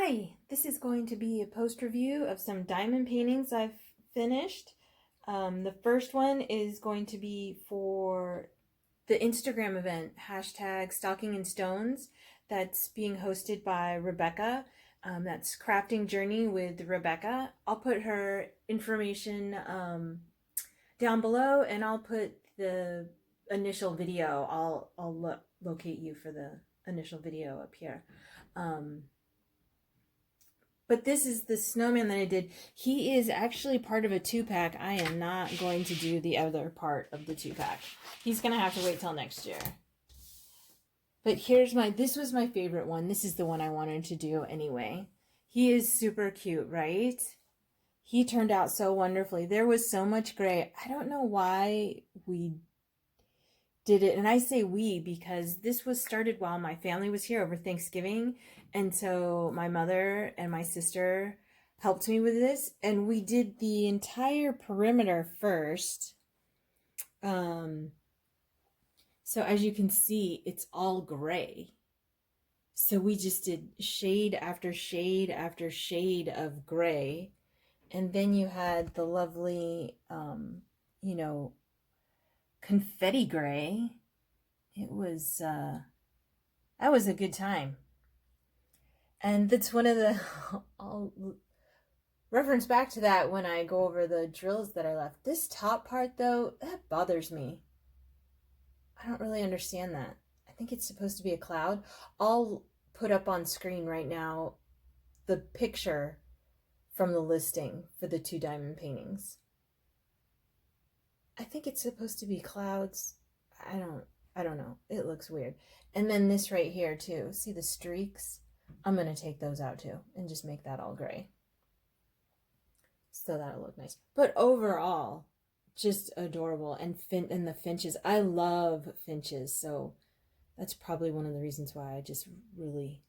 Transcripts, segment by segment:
Hi, this is going to be a post review of some diamond paintings I've finished. The first one is going to be for the Instagram event, hashtag Stocking and Stones, that's being hosted by Rebecca. That's Crafting Journey with Rebecca. I'll put her information down below, and I'll put the initial video. I'll locate you for the initial video up here. But this is the snowman that I did. He is actually part of a 2-pack. I am not going to do the other part of the 2-pack. He's going to have to wait till next year. But this was my favorite one. This is the one I wanted to do anyway. He is super cute, right? He turned out so wonderfully. There was so much gray. I don't know why we did it. And I say we because this was started while my family was here over Thanksgiving. And so my mother and my sister helped me with this. And we did the entire perimeter first. So as you can see, it's all gray. So we just did shade after shade after shade of gray. And then you had the lovely, confetti gray. It was, that was a good time. And that's one of the, I'll reference back to that when I go over the drills that are left. This top part though, that bothers me. I don't really understand that. I think it's supposed to be a cloud. I'll put up on screen right now the picture from the listing for the 2 diamond paintings. I think it's supposed to be clouds. I don't know. It looks weird. And then this right here too. See the streaks? I'm going to take those out too and just make that all gray. So that'll look nice. But overall, just adorable. And the finches. I love finches. So that's probably one of the reasons why I just really...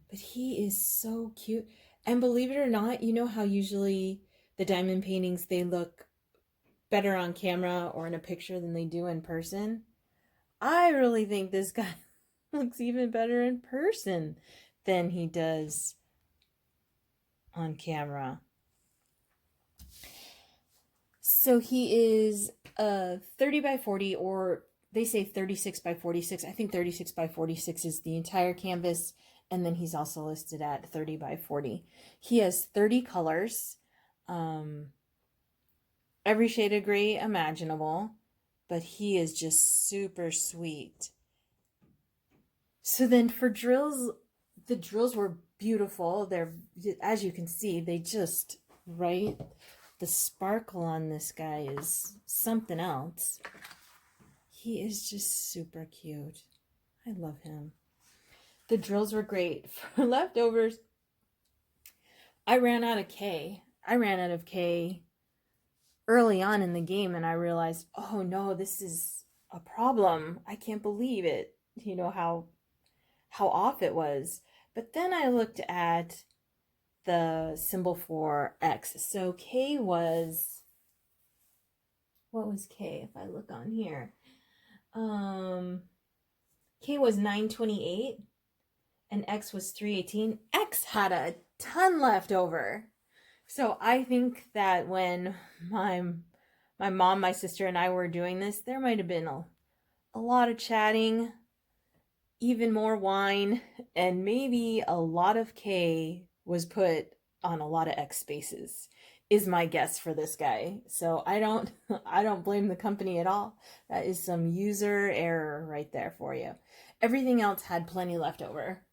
But he is so cute. And believe it or not, you know how usually the diamond paintings, they look better on camera or in a picture than they do in person? I really think this guy looks even better in person than he does on camera. So he is 30 by 40, or they say 36 by 46. I think 36 by 46 is the entire canvas, and then he's also listed at 30 by 40. He has 30 colors, every shade of gray imaginable, but he is just super sweet. So then for drills, the drills were beautiful. They're, as you can see, they just, right? The sparkle on this guy is something else. He is just super cute. I love him. The drills were great. For leftovers, I ran out of K. I ran out of K early on in the game, and I realized, oh no, this is a problem. I can't believe it. You know how off it was. But then I looked at the symbol for X. So K was, what was K if I look on here? K was 928 and X was 318. X had a ton left over. So I think that when my mom, my sister, and I were doing this, there might have been a lot of chatting, even more wine, and maybe a lot of K was put on a lot of X spaces, is my guess for this guy. So I don't blame the company at all. That is some user error right there for you. Everything else had plenty left over.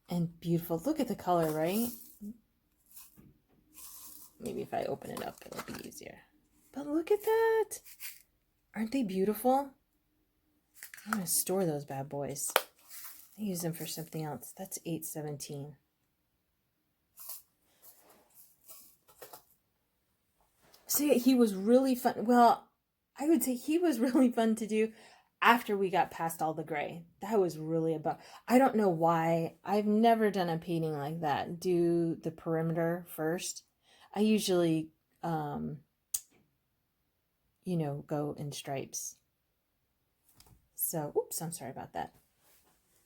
And beautiful. Look at the color, right? Maybe if I open it up, it'll be easier. But look at that. Aren't they beautiful? I'm going to store those bad boys. I use them for something else. That's 817. So yeah, he was really fun. Well, I would say he was really fun to do after we got past all the gray. That was really about... I don't know why. I've never done a painting like that. Do the perimeter first. I usually, go in stripes. So, oops, I'm sorry about that.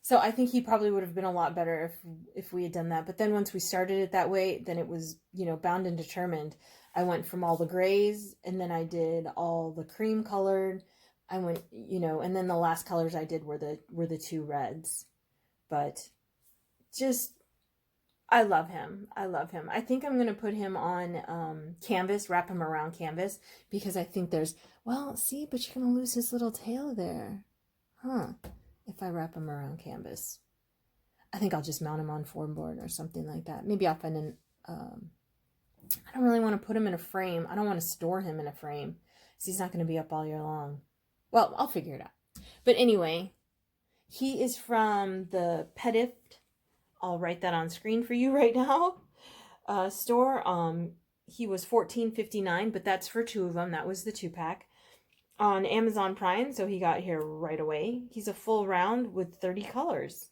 So I think he probably would have been a lot better if we had done that. But then once we started it that way, then it was, you know, bound and determined. I went from all the grays, and then I did all the cream colored. I went, you know, and then the last colors I did were the two reds. But just I love him. I love him. I think I'm gonna put him on canvas, wrap him around canvas, because I think there's, well, see, but you're gonna lose his little tail there, huh? If I wrap him around canvas, I think I'll just mount him on foam board or something like that. Maybe I'll find an. I don't really want to put him in a frame. I don't want to store him in a frame, so he's not going to be up all year long. Well, I'll figure it out. But anyway, he is from the Petit. I'll write that on screen for you right now. Store. He was $14.59, but that's for two of them. That was the 2-pack on Amazon Prime, so he got here right away. He's a full round with 30 colors.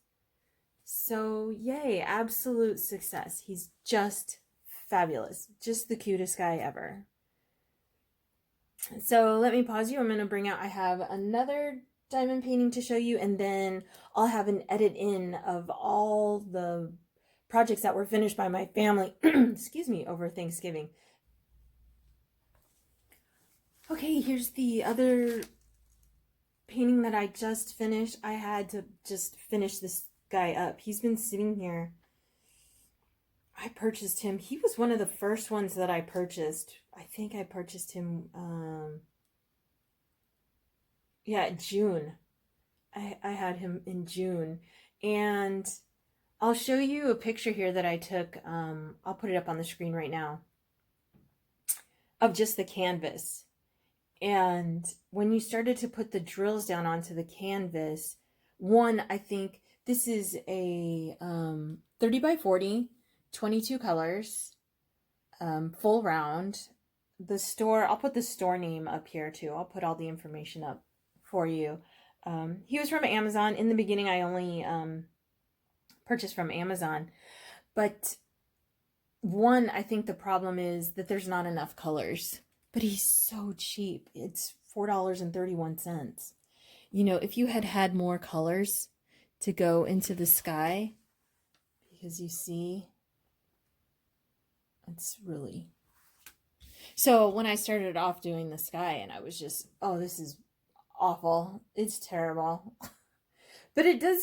So yay, absolute success. He's just fabulous. Just the cutest guy ever. So let me pause you. I'm going to bring out, I have another diamond painting to show you, and then I'll have an edit in of all the projects that were finished by my family, excuse me, over Thanksgiving. Okay, here's the other painting that I just finished. I had to just finish this guy up. He's been sitting here. I purchased him. He was one of the first ones that I purchased. I think I purchased him, yeah, June. I had him in June. And I'll show you a picture here that I took. I'll put it up on the screen right now, of just the canvas. And when you started to put the drills down onto the canvas, one, I think this is a 30 by 40, 22 colors, full round. The store, I'll put the store name up here too. I'll put all the information up for you. He was from Amazon. In the beginning, I only purchased from Amazon. But one, I think the problem is that there's not enough colors. But he's so cheap. It's $4.31. You know, if you had had more colors to go into the sky, because you see, it's really... So when I started off doing the sky, and I was just, oh, this is awful. It's terrible. But it does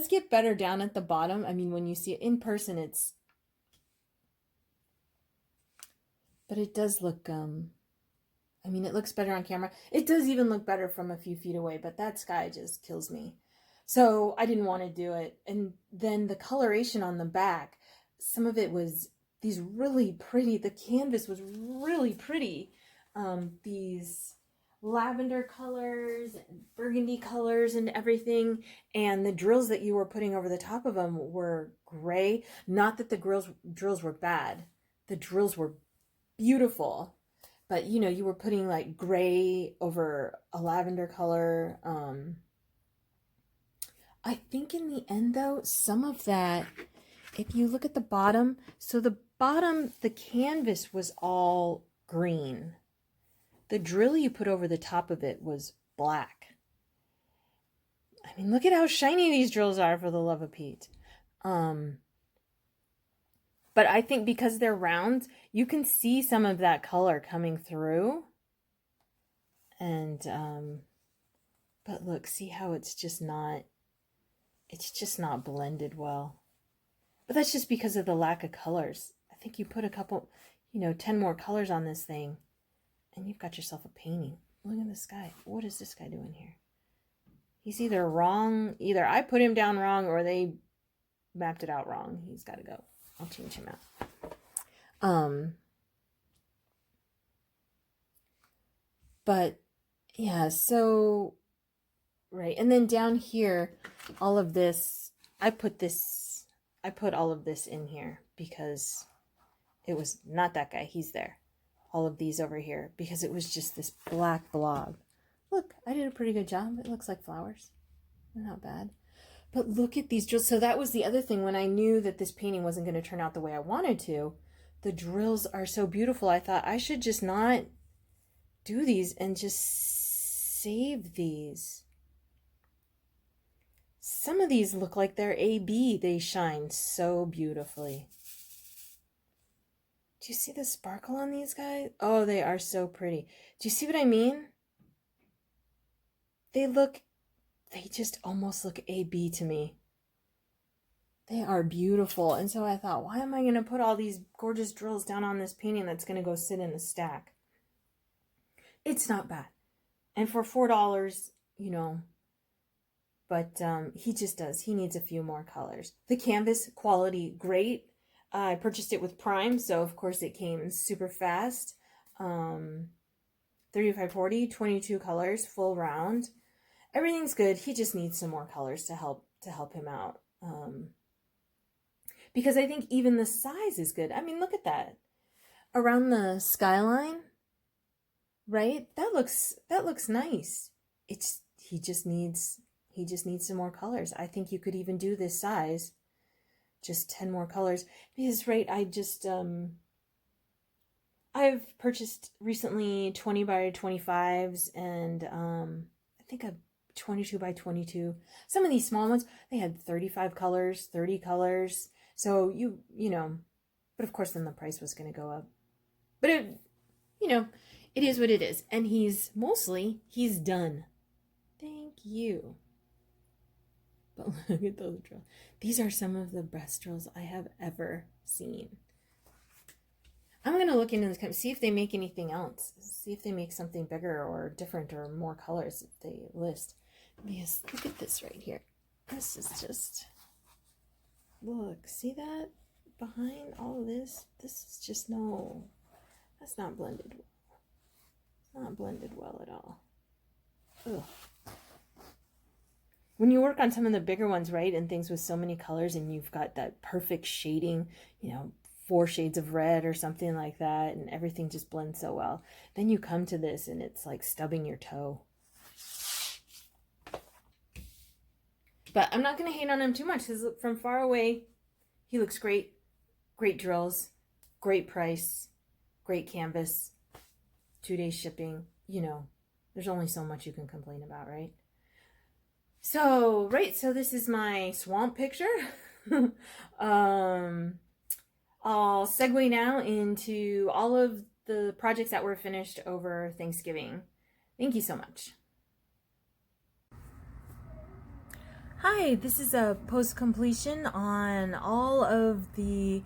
get better down at the bottom. I mean, when you see it in person, it's... But it does look, I mean, it looks better on camera. It does even look better from a few feet away, but that sky just kills me. So I didn't want to do it. And then the coloration on the back, some of it was these really pretty, the canvas was really pretty. These lavender colors, and burgundy colors and everything. And the drills that you were putting over the top of them were gray. Not that the drills were bad. The drills were beautiful, but you know, you were putting like gray over a lavender color. I think in the end though, some of that, if you look at the bottom, so the bottom, the canvas was all green. The drill you put over the top of it was black. I mean, look at how shiny these drills are, for the love of Pete. But I think because they're round, you can see some of that color coming through. And, but look, see how it's just not blended well. But that's just because of the lack of colors. I think you put a couple, 10 more colors on this thing, and you've got yourself a painting. Look at this guy. What is this guy doing here? He's either wrong, either I put him down wrong, or they mapped it out wrong. He's got to go. I'll change him out. But yeah, so right. And then down here, all of this, I put all of this in here because it was not that guy. He's there. All of these over here because it was just this black blob. Look, I did a pretty good job. It looks like flowers. Not bad. But look at these drills. So that was the other thing. When I knew that this painting wasn't going to turn out the way I wanted to, the drills are so beautiful. I thought I should just not do these and just save these. Some of these look like they're AB. They shine so beautifully. Do you see the sparkle on these guys? Oh, they are so pretty. Do you see what I mean? They just almost look AB to me. They are beautiful. And so I thought, why am I going to put all these gorgeous drills down on this painting that's going to go sit in a stack? It's not bad. And for $4, you know, but he just does. He needs a few more colors. The canvas quality, great. I purchased it with Prime, so of course it came super fast. 3540, 22 colors, full round. Everything's good. He just needs some more colors to help him out. Because I think even the size is good. I mean, look at that. Around the skyline, right? That looks nice. He just needs some more colors. I think you could even do this size, just 10 more colors. Because right, I've purchased recently 20 by 25s and I think a 22 by 22. Some of these small ones, they had 35 colors, 30 colors. So you know, but of course then the price was going to go up. But it, you know, it is what it is. And he's done. Thank you. But look at those drills. These are some of the best drills I have ever seen. I'm going to look into this, see if they make anything else. See if they make something bigger or different or more colors if they list. Because look at this right here. This is just, look, see that? Behind all of this, this is just that's not blended. Not blended well at all. Ugh. When you work on some of the bigger ones, right, and things with so many colors and you've got that perfect shading, you know, 4 shades of red or something like that, and everything just blends so well. Then you come to this and it's like stubbing your toe. But I'm not going to hate on him too much because from far away, he looks great. Great drills, great price, great canvas, 2-day shipping. You know, there's only so much you can complain about, right? So, right, so this is my swamp picture. I'll segue now into all of the projects that were finished over Thanksgiving. Thank you so much. Hi, this is a post-completion on all of the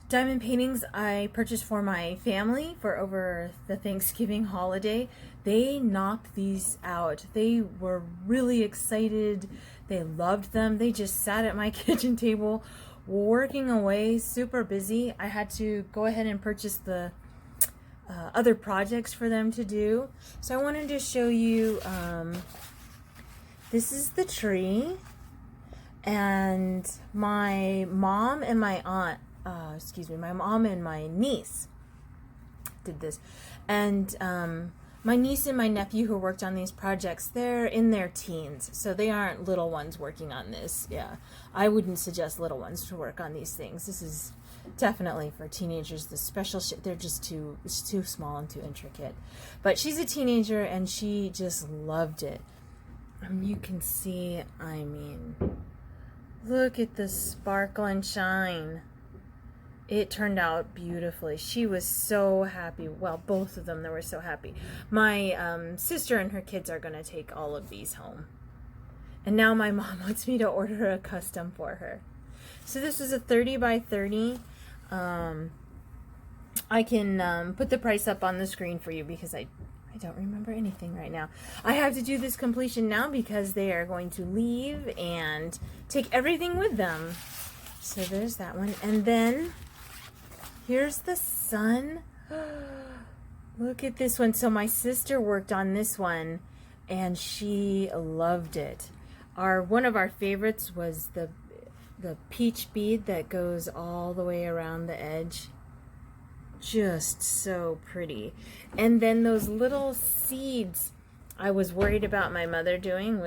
diamond paintings I purchased for my family for over the Thanksgiving holiday. They knocked these out. They were really excited. They loved them. They just sat at my kitchen table working away, super busy. I had to go ahead and purchase the other projects for them to do. So I wanted to show you, this is the tree, and my mom and my aunt, my mom and my niece did this. And my niece and my nephew who worked on these projects, they're in their teens, so they aren't little ones working on this. Yeah, I wouldn't suggest little ones to work on these things. This is definitely for teenagers. The special shit, they're just it's too small and too intricate. But she's a teenager and she just loved it. You can see, I mean, look at the sparkle and shine. It turned out beautifully. She was so happy. Well, both of them, they were so happy. My sister and her kids are going to take all of these home. And now my mom wants me to order a custom for her. So this is a 30 by 30. I can put the price up on the screen for you because I don't remember anything right now. I have to do this completion now because they are going to leave and take everything with them. So there's that one. And then here's the sun. Look at this one. So my sister worked on this one and she loved it. One of our favorites was the peach bead that goes all the way around the edge. Just so pretty. And then those little seeds I was worried about my mother doing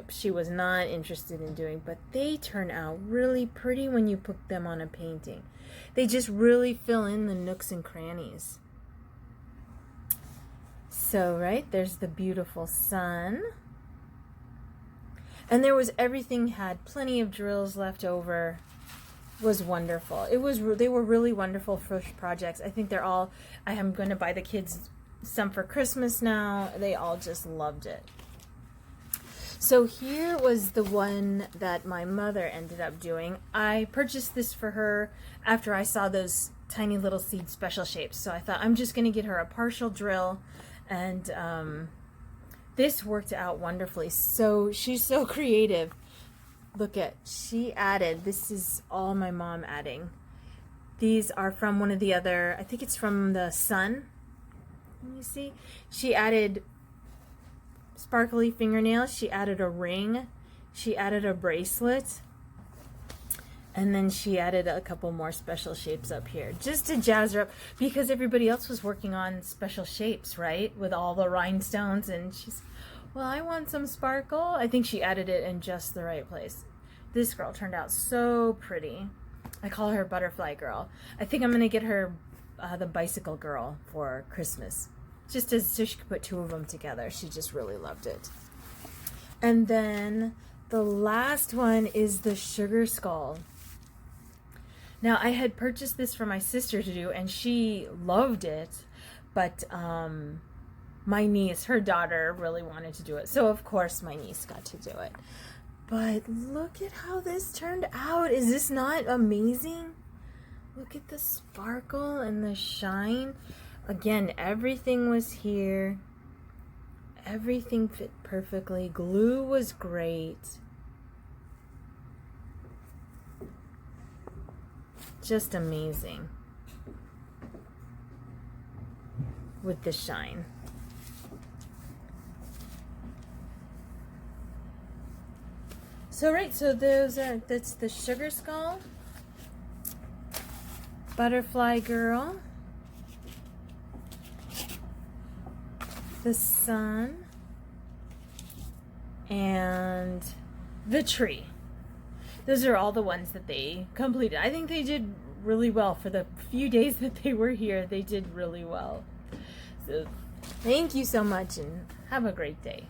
she was not interested in doing, but they turn out really pretty when you put them on a painting. They just really fill in the nooks and crannies. So, right, there's the beautiful sun. And there was everything, had plenty of drills left over. Was wonderful. They were really wonderful first projects. I think I am going to buy the kids some for Christmas now. They all just loved it. So here was the one that my mother ended up doing. I purchased this for her after I saw those tiny little seed special shapes. So I thought I'm just going to get her a partial drill, and this worked out wonderfully. So she's so creative. Look at, she added, this is all my mom adding. These are from one of the other, I think it's from the Sun. Let me see. She added sparkly fingernails. She added a ring. She added a bracelet. And then she added a couple more special shapes up here, just to jazz her up, because everybody else was working on special shapes, right? With all the rhinestones, and she's, well, I want some sparkle. I think she added it in just the right place. This girl turned out so pretty. I call her Butterfly Girl. I think I'm going to get her the Bicycle Girl for Christmas, just so she could put two of them together. She just really loved it. And then the last one is the Sugar Skull. Now, I had purchased this for my sister to do, and she loved it, but my niece, her daughter, really wanted to do it. So, of course, my niece got to do it. But look at how this turned out. Is this not amazing? Look at the sparkle and the shine. Again, everything was here. Everything fit perfectly. Glue was great. Just amazing with the shine. So that's the Sugar Skull, Butterfly Girl, the Sun, and the tree. Those are all the ones that they completed. I think they did really well for the few days that they were here. They did really well. So thank you so much, and have a great day.